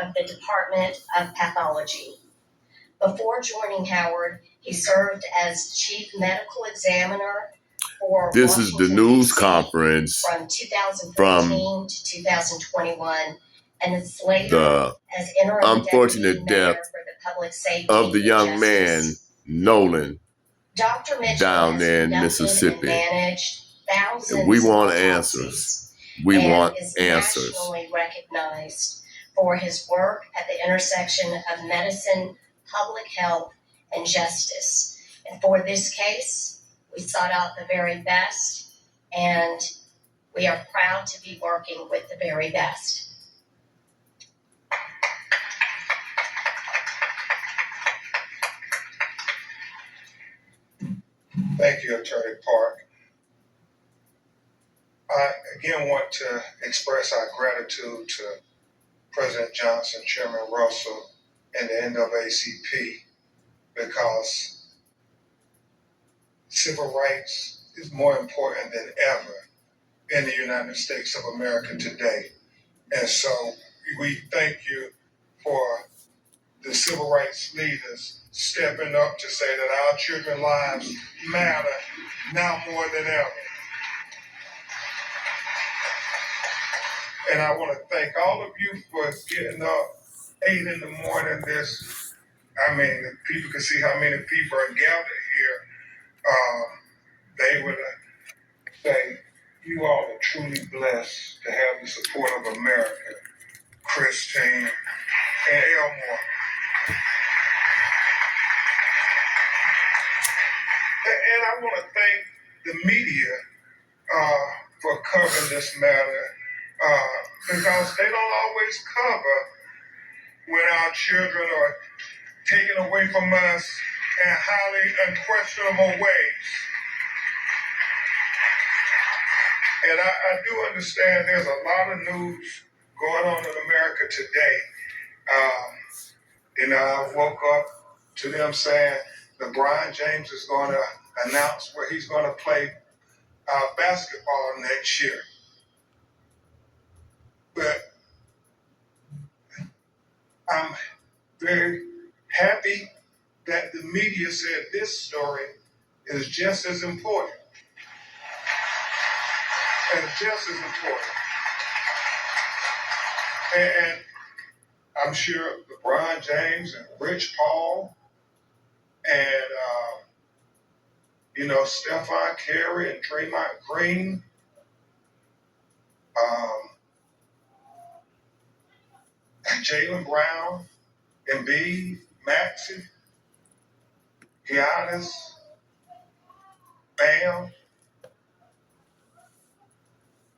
of the Department of Pathology. Before joining Howard, he served as chief medical examiner for This is the news conference from 2014 to 2021, and it's later the as interim unfortunate death for the public safety of the young man Nolan Dr. Mitchell down has there in conducted Mississippi. And managed thousands And we want of answers. autopsies We and want is answers. nationally recognized for his work at the intersection of medicine, public health, and justice. And for this case, we sought out the very best, and we are proud to be working with the very best. Thank you, Attorney Park. I again want to express our gratitude to President Johnson, Chairman Russell, and the NAACP, because civil rights is more important than ever in the United States of America today. And so we thank you for the civil rights leaders stepping up to say that our children's lives matter now more than ever. And I want to thank all of you for getting up 8 in the morning. If people can see how many people are gathered here, they would say, you all are truly blessed to have the support of America, Christine and Elmore. And I want to thank the media for covering this matter, because they don't always cover when our children are taken away from us in highly unquestionable ways. And I do understand there's a lot of news going on in America today. I woke up to them saying LeBron James is going to announce where he's going to play basketball next year. But I'm very happy that the media said this story is just as important. And just as important. And I'm sure LeBron James and Rich Paul and Stephon Curry and Draymond Green, Jaylen Brown, Embiid, Maxey, Giannis, Bam,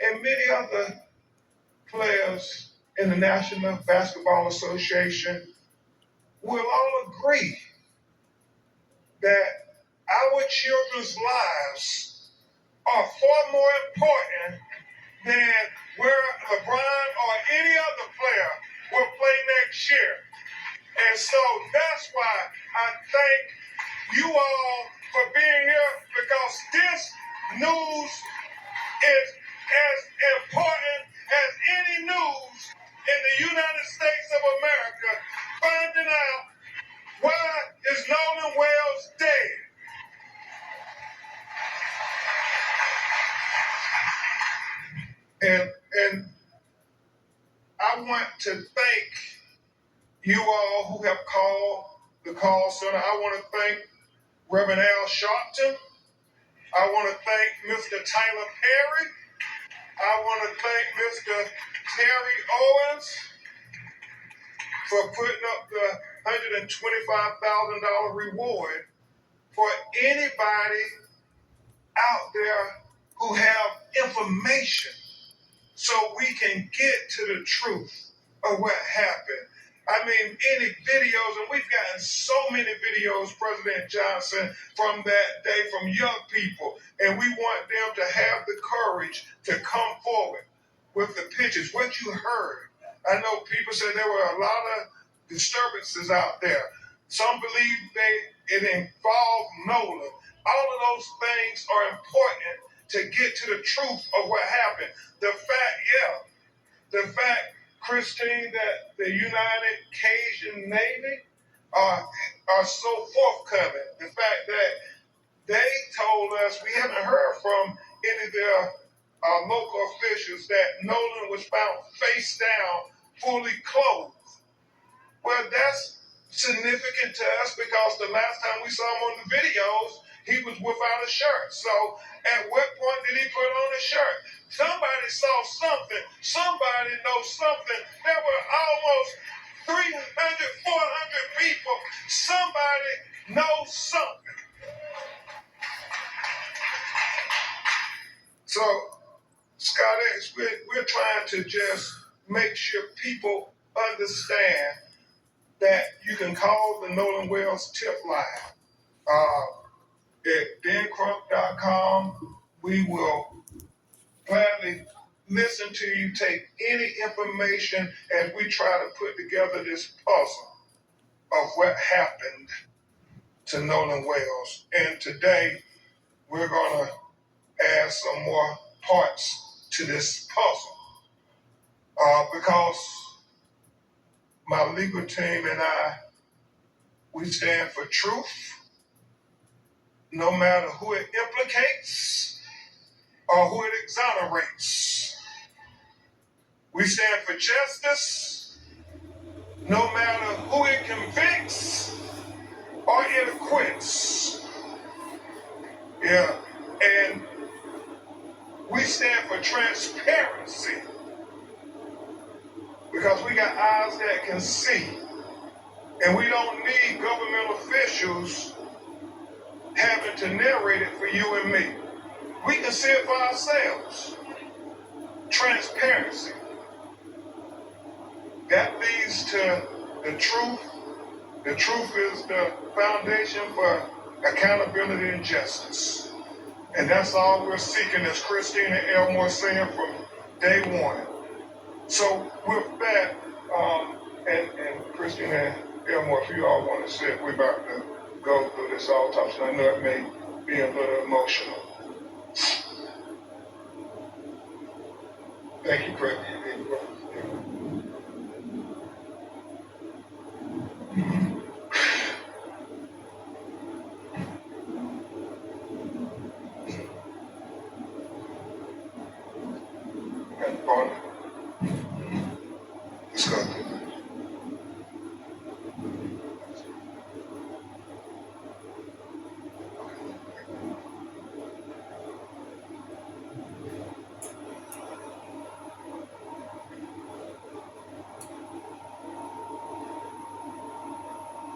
and many other players in the National Basketball Association will all agree that our children's lives are far more important than where LeBron or any other player will play next year. And so that's why I thank you all for being here, because this news is as important as any news in the United States of America, finding out why is Nolan Wells dead. And I want to thank you all who have called the call center. I want to thank Reverend Al Sharpton. I want to thank Mr. Tyler Perry. I want to thank Mr. Terry Owens for putting up the $125,000 reward for anybody out there who have information so we can get to the truth of what happened. I mean, any videos, and we've gotten so many videos, President Johnson, from that day from young people, and we want them to have the courage to come forward with the pictures, what you heard. I know people said there were a lot of disturbances out there. Some believe it involved Nolan. All of those things are important to get to the truth of what happened. The fact Christine, that the United Cajun Navy are so forthcoming. The fact that they told us, we haven't heard from any of their local officials, that Nolan was found face down, fully clothed. Well, that's significant to us because the last time we saw him on the videos, he was without a shirt. So at what point did he put on a shirt? Somebody saw something. Somebody knows something. There were almost 300, 400 people. Somebody knows something. So, Scott X, we're trying to just make sure people understand that you can call the Nolan Wells tip line at bencrump.com. We will gladly listen to you, take any information as we try to put together this puzzle of what happened to Nolan Wells. And today, we're going to add some more parts to this puzzle because my legal team and I, we stand for truth, no matter who it implicates or who it exonerates. We stand for justice, no matter who it convicts or it acquits. Yeah, and we stand for transparency because we got eyes that can see, and we don't need government officials having to narrate it for you and me. We can see it for ourselves. Transparency. That leads to the truth. The truth is the foundation for accountability and justice. And that's all we're seeking, as Christina Elmore saying from day one. So with that, and Christina Elmore, if you all want to sit, we're about to go through this autopsy. I know it may be a little emotional. Thank you, Craig. Let's go.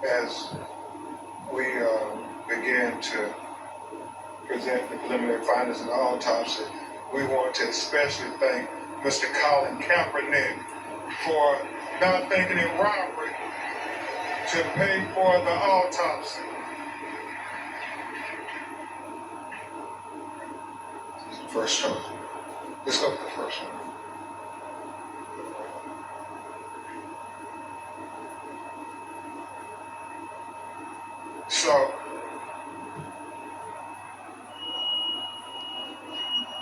As we begin to present the preliminary findings of the autopsy, we want to especially thank Mr. Colin Kaepernick for not thinking it robbery to pay for the autopsy. First one. Let's go with the first one. So,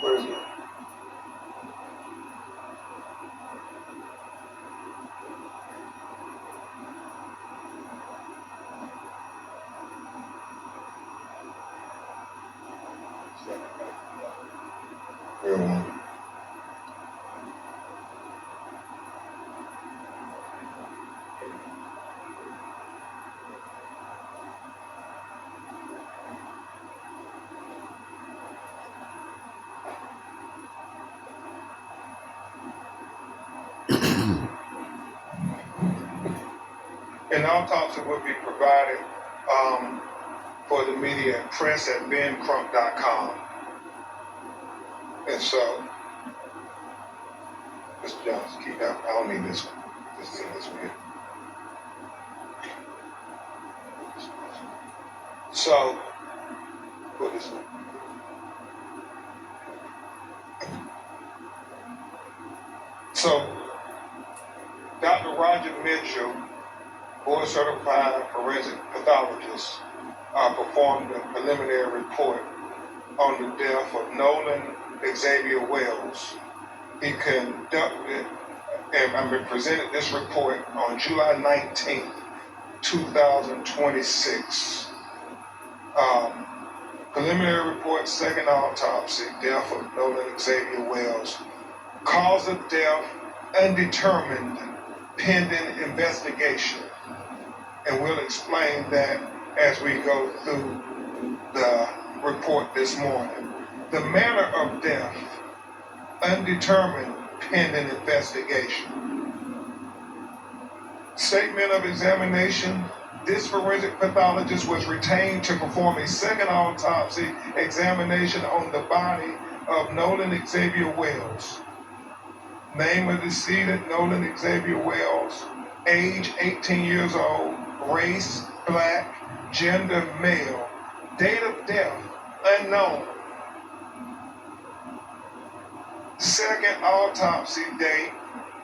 what is it? Real one. An autopsy will be provided for the media and press at bencrump.com. And so, Mr. Johnson, keep that. I don't need this one. This is this one here. So, put this one. So, Dr. Roger Mitchell, board certified forensic pathologist, performed a preliminary report on the death of Nolan Xavier Wells. He conducted and I've been presented this report on July 19th, 2026. Preliminary report, second autopsy, death of Nolan Xavier Wells. Cause of death undetermined, pending investigation. And we'll explain that as we go through the report this morning. The manner of death undetermined, pending investigation. Statement of examination. This forensic pathologist was retained to perform a second autopsy examination on the body of Nolan Xavier Wells. Name of decedent, Nolan Xavier Wells. Age, 18 years old. Race, black. Gender, male. Date of death, unknown. Second autopsy date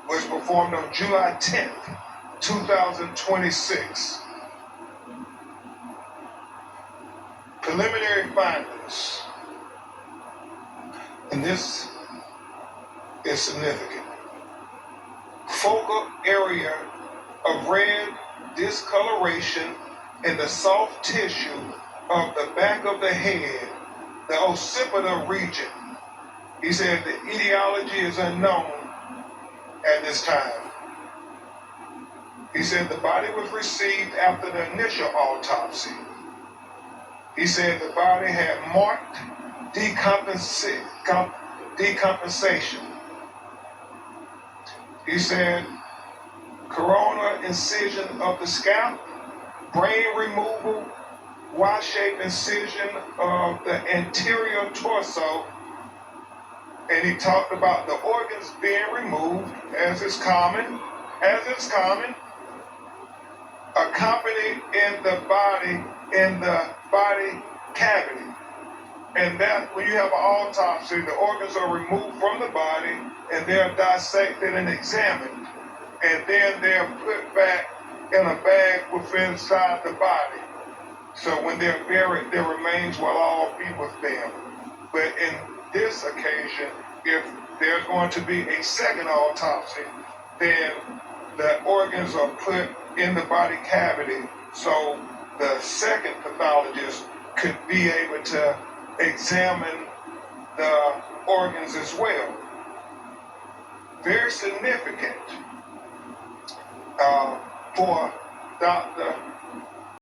was performed on July 10th, 2026. Preliminary findings, and this is significant. Focal area of red discoloration in the soft tissue of the back of the head, the occipital region. He said the etiology is unknown at this time. He said the body was received after the initial autopsy. He said the body had marked decompensation. He said coronal incision of the scalp, brain removal, Y-shaped incision of the anterior torso, and he talked about the organs being removed, as is common, accompanied in the body cavity. And that when you have an autopsy, the organs are removed from the body and they're dissected and examined. And then they're put back in a bag within inside the body. So when they're buried, their remains will all be with them. But in this occasion, if there's going to be a second autopsy, then the organs are put in the body cavity so the second pathologist could be able to examine the organs as well. Very significant for Dr.